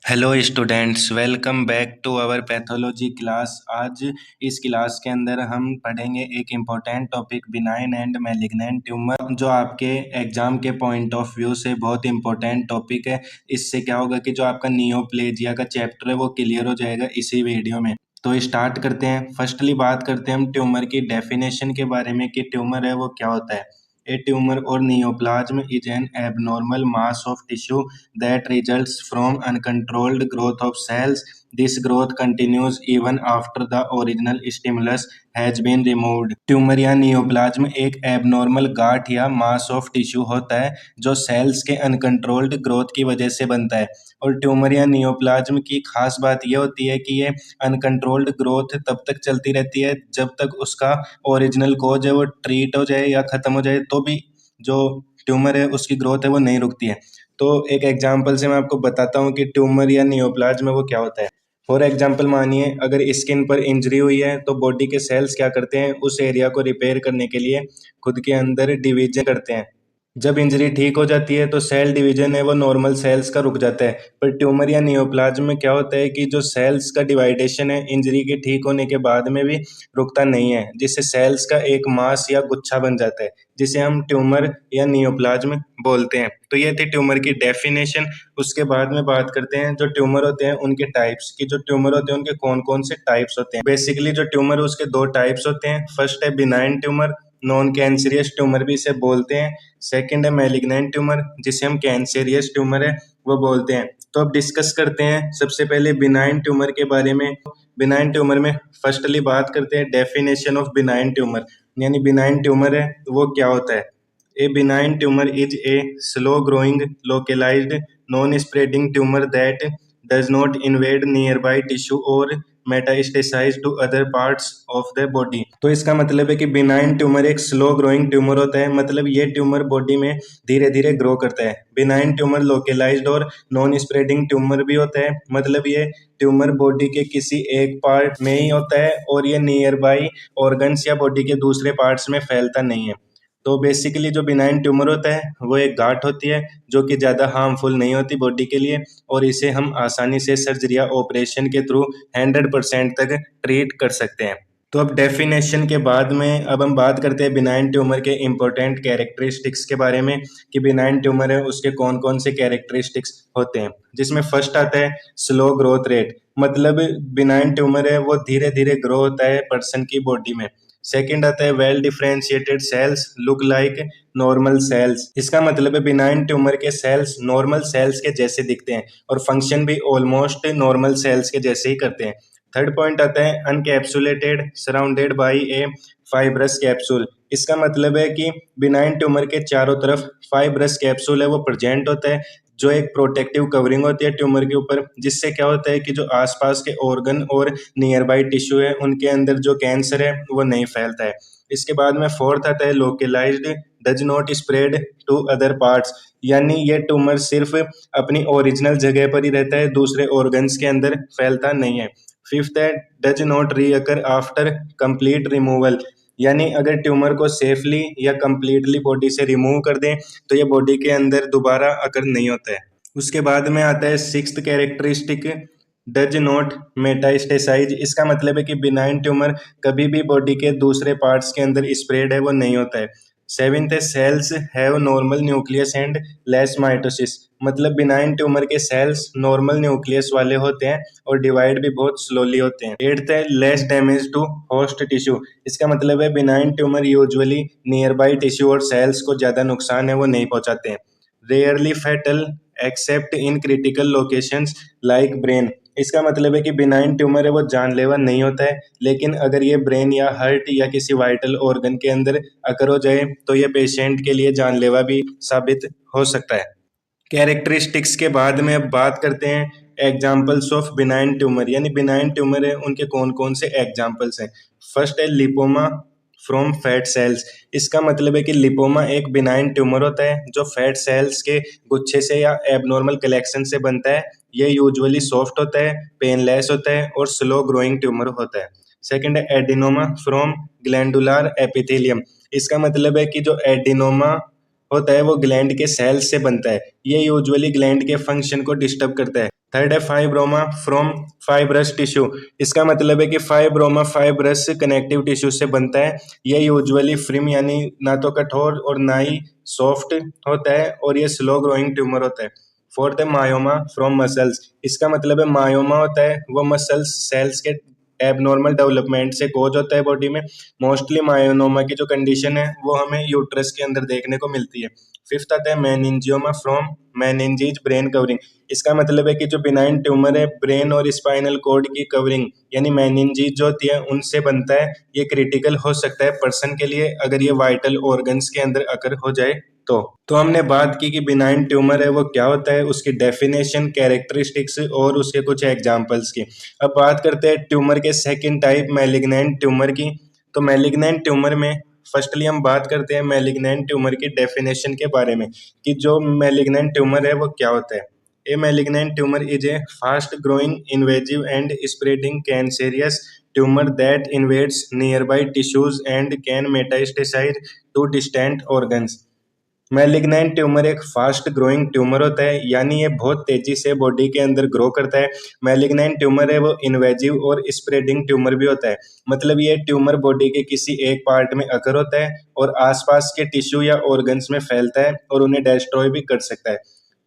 Hello students, welcome back to our pathology class. आज इस class के अंदर हम पढ़ेंगे एक important topic, benign and malignant tumour, जो आपके एग्जाम के पॉइंट ऑफ व्यू से बहुत इंपॉर्टेंट टॉपिक है। इससे क्या होगा कि जो आपका नियोप्लेजिया का चैप्टर है वो क्लियर हो जाएगा इसी वीडियो में। तो स्टार्ट करते हैं। फर्स्टली बात करते हैं हम ट्यूमर की डेफिनेशन के बारे में कि ट्यूमर है वो क्या होता है। A tumor or neoplasm is an abnormal mass of tissue that results from uncontrolled growth of cells. This growth continues even after the original stimulus has been removed. Tumour या नियोप्लाज्म एक abnormal गांठ या mass of tissue होता है जो sales के uncontrolled growth की वजह से बनता है। और ट्यूमर या नियोप्लाज्म की खास बात यह होती है कि ये अनकंट्रोल्ड ग्रोथ तब तक चलती रहती है जब तक उसका ओरिजिनल कोज है वो ट्रीट हो जाए या खत्म हो जाए, तो भी जो ट्यूमर है उसकी ग्रोथ है वो नहीं रुकती है। तो एक एग्जांपल से मैं आपको बताता हूँ कि ट्यूमर या नियोप्लाज्म में वो क्या होता है। फॉर एग्जांपल मानिए अगर स्किन पर इंजरी हुई है तो बॉडी के सेल्स क्या करते हैं, उस एरिया को रिपेयर करने के लिए खुद के अंदर डिवीजन करते हैं। जब इंजरी ठीक हो जाती है तो सेल डिवीजन है वो नॉर्मल सेल्स का रुक जाता है। पर ट्यूमर या नियोप्लाज्म में क्या होता है कि जो सेल्स का डिवाइडेशन है इंजरी के ठीक होने के बाद में भी रुकता नहीं है, जिससे सेल्स का एक मास या गुच्छा बन जाता है, जिसे हम ट्यूमर या नियोप्लाज्म बोलते हैं। तो ये थी ट्यूमर की डेफिनेशन। उसके बाद में बात करते हैं जो ट्यूमर होते हैं उनके टाइप्स की। जो ट्यूमर होते हैं उनके कौन कौन से टाइप्स होते हैं। बेसिकली जो ट्यूमर है उसके दो टाइप्स होते हैं। फर्स्ट है benign tumour, non cancerous tumour भी इसे बोलते हैं। सेकंड है मैलिग्नेंट ट्यूमर, जिसे हम कैंसरियस ट्यूमर है वो बोलते हैं। तो अब डिस्कस करते हैं सबसे पहले बिनाइन ट्यूमर के बारे में। बिनाइन ट्यूमर में फर्स्टली बात करते हैं डेफिनेशन ऑफ बिनाइन ट्यूमर, यानी बिनाइन ट्यूमर है वो क्या होता है। A benign tumour is a slow growing localised non spreading tumour that does not invade nearby tissue और metastasise to other parts of the body. तो इसका मतलब है कि बिनाइन ट्यूमर एक स्लो ग्रोइंग ट्यूमर होता है, मतलब ये ट्यूमर बॉडी में धीरे धीरे ग्रो करता है। बिनाइन ट्यूमर लोकेलाइज्ड और नॉन स्प्रेडिंग ट्यूमर भी होता है, मतलब ये ट्यूमर बॉडी के किसी एक पार्ट में ही होता है और ये नियर बाई ऑर्गन्स या बॉडी के दूसरे पार्ट्स में फैलता नहीं है। तो बेसिकली जो बिनाइन ट्यूमर होता है वो एक गांठ होती है जो कि ज़्यादा हार्मफुल नहीं होती बॉडी के लिए, और इसे हम आसानी से सर्जरी या ऑपरेशन के थ्रू 100% तक ट्रीट कर सकते हैं। तो अब डेफिनेशन के बाद में अब हम बात करते हैं बिनाइन ट्यूमर के इम्पोर्टेंट कैरेक्टरिस्टिक्स के बारे में कि बिनाइन ट्यूमर है उसके कौन कौन से कैरेक्टरिस्टिक्स होते हैं। जिसमें फर्स्ट आता है स्लो ग्रोथ रेट, मतलब बिनाइन ट्यूमर है वो धीरे धीरे ग्रो होता है पर्सन की बॉडी में। सेकंड आता है well differentiated sales look like normal sales, इसका मतलब है बिनाइन ट्यूमर के सेल्स नॉर्मल सेल्स के जैसे दिखते हैं और फंक्शन भी ऑलमोस्ट नॉर्मल सेल्स के जैसे ही करते हैं। थर्ड पॉइंट आता है encapsulated surrounded by a fibrous capsule, इसका मतलब है कि बिनाइन ट्यूमर के चारों तरफ फाइब्रस कैप्सूल है वो प्रेजेंट होता है, जो एक प्रोटेक्टिव कवरिंग होती है ट्यूमर के ऊपर, जिससे क्या होता है कि जो आसपास के ऑर्गन और नियर बाई टिश्यू है उनके अंदर जो कैंसर है वो नहीं फैलता है। इसके बाद में फोर्थ आता है localised does not spread to other parts, यानी ये ट्यूमर सिर्फ अपनी ओरिजिनल जगह पर ही रहता है, दूसरे ऑर्गन्स के अंदर फैलता नहीं है। फिफ्थ है does not recur after complete removal, यानी अगर ट्यूमर को सेफली या कंप्लीटली बॉडी से रिमूव कर दें तो ये बॉडी के अंदर दोबारा अकर नहीं होता है। उसके बाद में आता है sixth characteristic does not metastasise, इसका मतलब है कि बिनाइन ट्यूमर कभी भी बॉडी के दूसरे पार्ट्स के अंदर स्प्रेड है वो नहीं होता है। सेवेंथ है cells have normal nucleus and less mitosis, मतलब बिनाइन ट्यूमर के सेल्स नॉर्मल न्यूक्लियस वाले होते हैं और डिवाइड भी बहुत स्लोली होते हैं। एट्थ है less damage to host tissue, इसका मतलब है benign tumour usually nearby tissue और सेल्स को ज़्यादा नुकसान है वो नहीं पहुंचाते हैं। Rarely fatal except in critical locations like brain, इसका मतलब है कि बिनाइन ट्यूमर है वो जानलेवा नहीं होता है, लेकिन अगर ये ब्रेन या हार्ट या किसी वाइटल ऑर्गन के अंदर अकर हो जाए तो ये पेशेंट के लिए जानलेवा भी साबित हो सकता है। कैरेक्टरिस्टिक्स के बाद में अब बात करते हैं एग्जाम्पल्स ऑफ बिनाइन ट्यूमर, यानी बिनाइन ट्यूमर है उनके कौन कौन से एग्जाम्पल्स हैं। फर्स्ट है लिपोमा फ्रॉम फैट सेल्स, इसका मतलब है कि लिपोमा एक बिनाइन ट्यूमर होता है जो फैट सेल्स के गुच्छे से या एबनॉर्मल कलेक्शन से बनता है। ये यूजुअली सॉफ्ट होता है, पेनलेस होता है और स्लो ग्रोइंग ट्यूमर होता है। सेकंड है एडिनोमा फ्रॉम ग्लैंडुलर एपिथेलियम, इसका मतलब है कि जो एडिनोमा होता है वो ग्लैंड के सेल्स से बनता है। ये यूजुअली ग्लैंड के फंक्शन को डिस्टर्ब करता है। थर्ड है फाइब्रोमा फ्रॉम फाइब्रस टिश्यू। इसका मतलब है कि फाइब्रोमा फाइब्रस कनेक्टिव टिश्यू से बनता है। ये यूजुअली फ्रिम यानी ना तो कठोर और ना ही सॉफ्ट होता है और ये स्लो ग्रोइंग ट्यूमर होता है। फोर्थ है मायोमा फ्रॉम मसल्स। इसका मतलब है मायोमा होता है वो मसल्स सेल्स के एबनॉर्मल डेवलपमेंट से कोज होता है बॉडी में। मोस्टली मायोनोमा की जो कंडीशन है वो हमें यूट्रस के अंदर देखने को मिलती है। फिफ्थ आता है meningioma from meninges brain covering. इसका मतलब है कि जो बिनाइन ट्यूमर है ब्रेन और स्पाइनल कॉर्ड की कवरिंग यानी मेनिंजीज जो होती है उनसे बनता है। ये क्रिटिकल हो सकता है पर्सन के लिए अगर ये वाइटल ऑर्गन्स के अंदर अगर हो जाए तो हमने बात की कि बिनाइन ट्यूमर है वो क्या होता है, उसकी डेफिनेशन, कैरेक्टरिस्टिक्स और उसके कुछ एग्जांपल्स की। अब बात करते हैं ट्यूमर के सेकंड टाइप मैलिग्नेंट ट्यूमर की। तो मैलिग्नेंट ट्यूमर में फर्स्टली हम बात करते हैं मैलिग्नेंट ट्यूमर की डेफिनेशन के बारे में कि जो मैलिग्नेंट ट्यूमर है वो क्या होता है। A malignant tumor is a fast-growing, invasive, and spreading cancerous tumor that invades nearby tissues and can metastasize to distant organs. Malignant tumour एक फास्ट ग्रोइंग ट्यूमर होता है यानी ये बहुत तेजी से बॉडी के अंदर ग्रो करता है। मैलिग्नेंट ट्यूमर है वो इन्वेजिव और स्प्रेडिंग ट्यूमर भी होता है। मतलब ये ट्यूमर बॉडी के किसी एक पार्ट में अकर होता है और आसपास के टिश्यू या ऑर्गन्स में फैलता है और उन्हें डिस्ट्रॉय भी कर सकता है।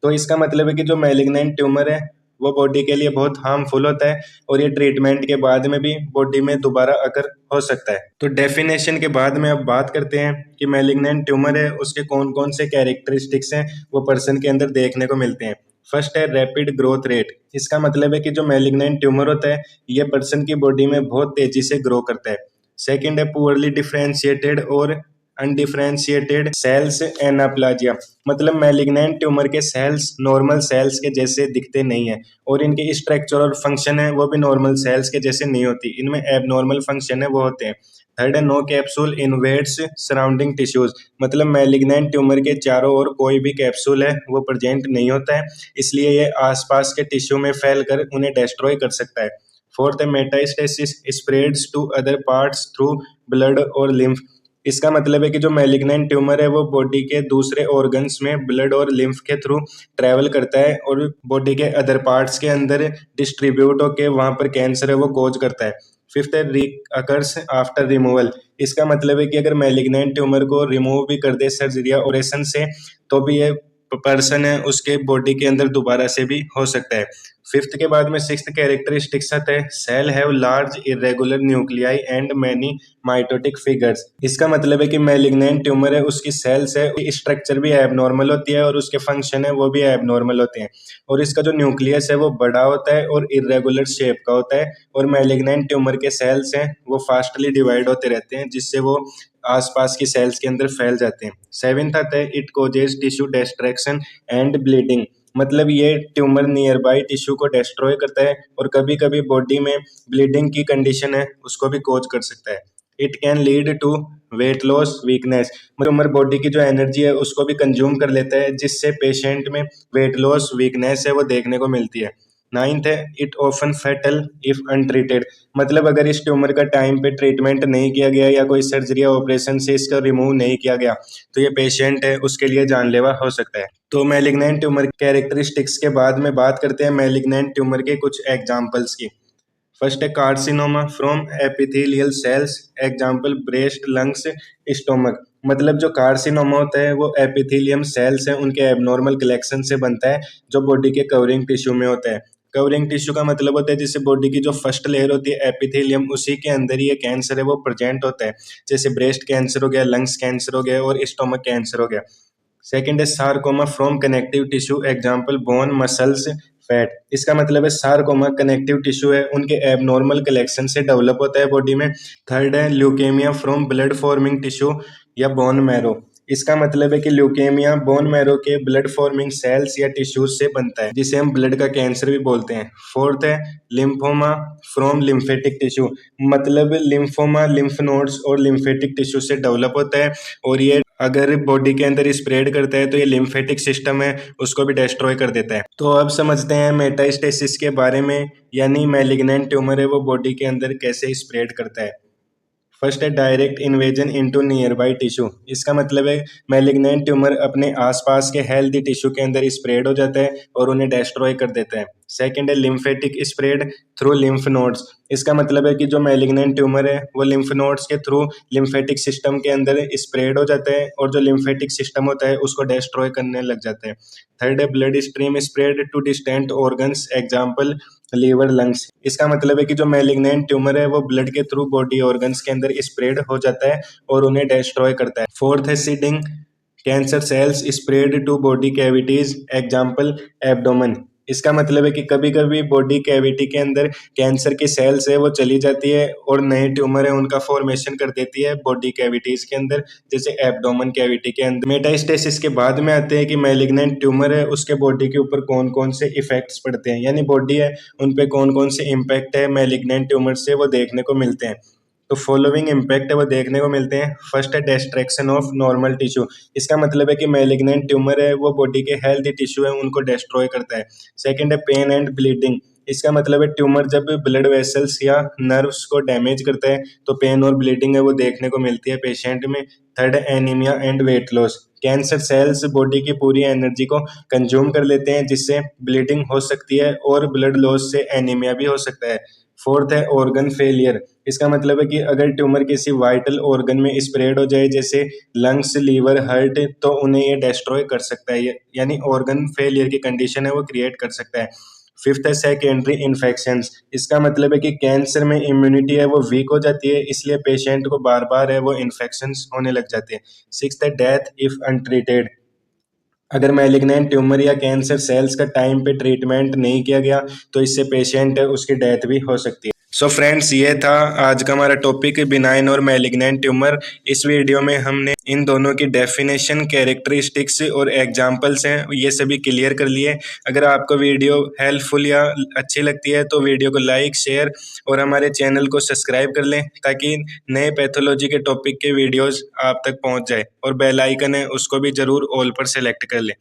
तो इसका मतलब है कि जो मैलिग्नेंट ट्यूमर है वो बॉडी के लिए बहुत हार्मफुल होता है और ये ट्रीटमेंट के बाद में भी बॉडी में दोबारा अकर हो सकता है। तो डेफिनेशन के बाद में अब बात करते हैं कि मैलिग्नेंट ट्यूमर है उसके कौन कौन से कैरेक्टरिस्टिक्स हैं वो पर्सन के अंदर देखने को मिलते हैं। फर्स्ट है रैपिड ग्रोथ रेट। इसका मतलब है कि जो मैलिग्नेंट ट्यूमर होता है ये पर्सन की बॉडी में बहुत तेजी से ग्रो करता है। सेकेंड है पुअरली डिफ्रेंशिएटेड और अनडिफ्रेंशिएटेड सेल्स एनाप्लाजिया। मतलब मैलिग्नेंट ट्यूमर के सेल्स नॉर्मल सेल्स के जैसे दिखते नहीं है और इनके स्ट्रक्चर और फंक्शन है वो भी नॉर्मल सेल्स के जैसे नहीं होती, इनमें एबनॉर्मल फंक्शन है वो होते हैं। थर्ड है no capsule invades surrounding tissues. मतलब मैलिग्नेंट ट्यूमर के चारों ओर कोई भी कैप्सूल है वो प्रेजेंट नहीं होता है, इसलिए ये आसपास के टिश्यू में फैलकर उन्हें डिस्ट्रॉय कर सकता है। फोर्थ है metastasis spreads to other parts through blood और लिम्फ। इसका मतलब है कि जो मैलिग्नेंट ट्यूमर है वो बॉडी के दूसरे ऑर्गन्स में ब्लड और लिम्फ के थ्रू ट्रैवल करता है और बॉडी के अदर पार्ट्स के अंदर डिस्ट्रीब्यूट होकर वहां पर कैंसर है वो कोज करता है। फिफ्थ है री अकर्स आफ्टर रिमूवल। इसका मतलब है कि अगर मैलिग्नेंट ट्यूमर को रिमूव भी कर दे सर्जरी या ऑपरेशन से तो भी ये पर्सन है उसके बॉडी के अंदर दोबारा से भी हो सकता है। फिफ्थ के बाद में सिक्स्थ कैरेक्टरिस्टिक्स आता है cell have large irregular nuclei and many mitotic figures. इसका मतलब है कि मैलिग्नेंट ट्यूमर है उसकी सेल्स है स्ट्रक्चर भी एबनॉर्मल होती है और उसके फंक्शन है वो भी एबनॉर्मल होते हैं और इसका जो न्यूक्लियस है वो बड़ा होता है और इरेगुलर शेप का होता है और मैलिग्नेंट ट्यूमर के सेल्स हैं वो फास्टली डिवाइड होते रहते हैं जिससे वो आसपास की सेल्स के अंदर फैल जाते हैं। सेवेंथ आता है it causes tissue distraction and bleeding. मतलब ये ट्यूमर नियर बाई टिश्यू को डिस्ट्रॉय करता है और कभी कभी बॉडी में ब्लीडिंग की कंडीशन है उसको भी कोज कर सकता है। It can lead to weight loss weakness. Tumour body की जो एनर्जी है उसको भी कंज्यूम कर लेता है जिससे पेशेंट में वेट लॉस वीकनेस है वो देखने को मिलती है। नाइन्थ है it often fatal if untreated. मतलब अगर इस ट्यूमर का टाइम पे ट्रीटमेंट नहीं किया गया या कोई सर्जरी या ऑपरेशन से इसका रिमूव नहीं किया गया तो ये पेशेंट है उसके लिए जानलेवा हो सकता है। तो मैलिग्नेंट ट्यूमर कैरेक्टरिस्टिक्स के बाद में बात करते हैं मैलिग्नेंट ट्यूमर के कुछ एग्जांपल्स की। फर्स्ट है carcinoma from epithelial cells. Example breast, lungs, stomach. मतलब जो कार्सिनोमा होता है वो एपिथेलियम सेल्स हैं उनके एबनॉर्मल कलेक्शन से बनता है जो बॉडी के कवरिंग टिश्यू में होता है। कवरिंग टिश्यू का मतलब होता है जिससे बॉडी की जो फर्स्ट लेयर होती है एपिथेलियम उसी के अंदर ही ये कैंसर है वो प्रेजेंट होता है। जैसे ब्रेस्ट कैंसर हो गया, लंग्स कैंसर हो गया और स्टोमक कैंसर हो गया। सेकेंड है sarcoma from connective tissue. Example bone, muscles, fat. इसका मतलब है सारकोमा कनेक्टिव टिश्यू है उनके एबनॉर्मल कलेक्शन से डेवलप होता है बॉडी में। थर्ड है leukaemia from blood forming tissue या बोन मैरो। इसका मतलब है कि ल्यूकेमिया बोन मैरो के ब्लड फॉर्मिंग सेल्स या टिश्यूज से बनता है जिसे हम ब्लड का कैंसर भी बोलते हैं। फोर्थ है लिम्फोमा फ्रॉम लिम्फेटिक टिश्यू। मतलब लिम्फोमा लिम्फ नोड्स और लिम्फेटिक टिश्यू से डेवलप होता है और ये अगर बॉडी के अंदर स्प्रेड करता है तो ये लिम्फेटिक सिस्टम है उसको भी डिस्ट्रॉय कर देता है। तो अब समझते हैं मेटास्टेसिस के बारे में, यानी मैलिग्नेंट ट्यूमर है वो बॉडी के अंदर कैसे स्प्रेड करता है। फर्स्ट है direct invasion into near by tissue. इसका मतलब है मैलिग्नेंट ट्यूमर अपने आसपास के हेल्दी टिश्यू के अंदर स्प्रेड हो जाता है और उन्हें डिस्ट्रॉय कर देता है। सेकंड है lymphatic spread through lymph nodes. इसका मतलब है कि जो मैलिग्नेंट ट्यूमर है वो लिम्फ नोड्स के थ्रू लिम्फेटिक सिस्टम के अंदर स्प्रेड हो जाता है और जो लिम्फेटिक सिस्टम होता है उसको डिस्ट्रॉय करने लग जाते हैं। थर्ड है blood stream spread to distant organs, example liver, lungs. इसका मतलब है कि जो मैलिग्नेंट ट्यूमर है वो ब्लड के थ्रू बॉडी ऑर्गन्स के अंदर स्प्रेड हो जाता है और उन्हें डिस्ट्रॉय करता है। फोर्थ है seeding cancer cells spread to body cavities, example abdomen. इसका मतलब है कि कभी कभी बॉडी कैविटी के अंदर कैंसर की सेल्स है वो चली जाती है और नए ट्यूमर है उनका फॉर्मेशन कर देती है बॉडी कैविटीज के अंदर, जैसे एब्डोमेन कैविटी के अंदर। मेटास्टेसिस के बाद में आते हैं कि मैलिग्नेंट ट्यूमर है उसके बॉडी के ऊपर कौन कौन से इफेक्ट्स पड़ते हैं, यानी बॉडी है उन पे कौन कौन से इम्पैक्ट है मैलिग्नेंट ट्यूमर से वो देखने को मिलते हैं। तो फॉलोइंग इम्पैक्ट है वो देखने को मिलते हैं। फर्स्ट है डिस्ट्रैक्शन ऑफ नॉर्मल टिश्यू। इसका मतलब है कि मैलिग्नेंट ट्यूमर है वो बॉडी के हेल्दी टिश्यू है उनको डिस्ट्रॉय करता है। सेकंड है पेन एंड ब्लीडिंग। इसका मतलब है ट्यूमर जब ब्लड वेसल्स या नर्व्स को डैमेज करता है तो पेन और ब्लीडिंग है वो देखने को मिलती है पेशेंट में। थर्ड है anaemia and weight loss. Cancer cells body की पूरी एनर्जी को कंज्यूम कर लेते हैं जिससे ब्लीडिंग हो सकती है और ब्लड लॉस से एनीमिया भी हो सकता है। फोर्थ है ऑर्गन फेलियर। इसका मतलब है कि अगर ट्यूमर किसी वाइटल ऑर्गन में स्प्रेड हो जाए जैसे लंग्स, लीवर, हार्ट, तो उन्हें ये डिस्ट्रॉय कर सकता है, यानी ऑर्गन फेलियर की कंडीशन है वो क्रिएट कर सकता है। फिफ्थ है सेकेंडरी इन्फेक्शंस। इसका मतलब है कि कैंसर में इम्यूनिटी है वो वीक हो जाती है इसलिए पेशेंट को बार बार है वो इन्फेक्शंस होने लग जाते हैं। सिक्स्थ है डेथ इफ अनट्रीटेड। अगर मैलिग्नेंट ट्यूमर या कैंसर सेल्स का टाइम पे ट्रीटमेंट नहीं किया गया तो इससे पेशेंट है उसकी डेथ भी हो सकती है। सो फ्रेंड्स, ये था आज का हमारा टॉपिक बिनाइन और मैलिग्नेंट ट्यूमर। इस वीडियो में हमने इन दोनों की डेफिनेशन, कैरेक्टरिस्टिक्स और एग्जांपल्स हैं ये सभी क्लियर कर लिए। अगर आपको वीडियो हेल्पफुल या अच्छी लगती है तो वीडियो को लाइक, शेयर और हमारे चैनल को सब्सक्राइब कर लें ताकि नए पैथोलॉजी के टॉपिक के वीडियोस आप तक पहुंच जाए, और बेल आइकन है उसको भी जरूर ऑल पर सेलेक्ट कर लें।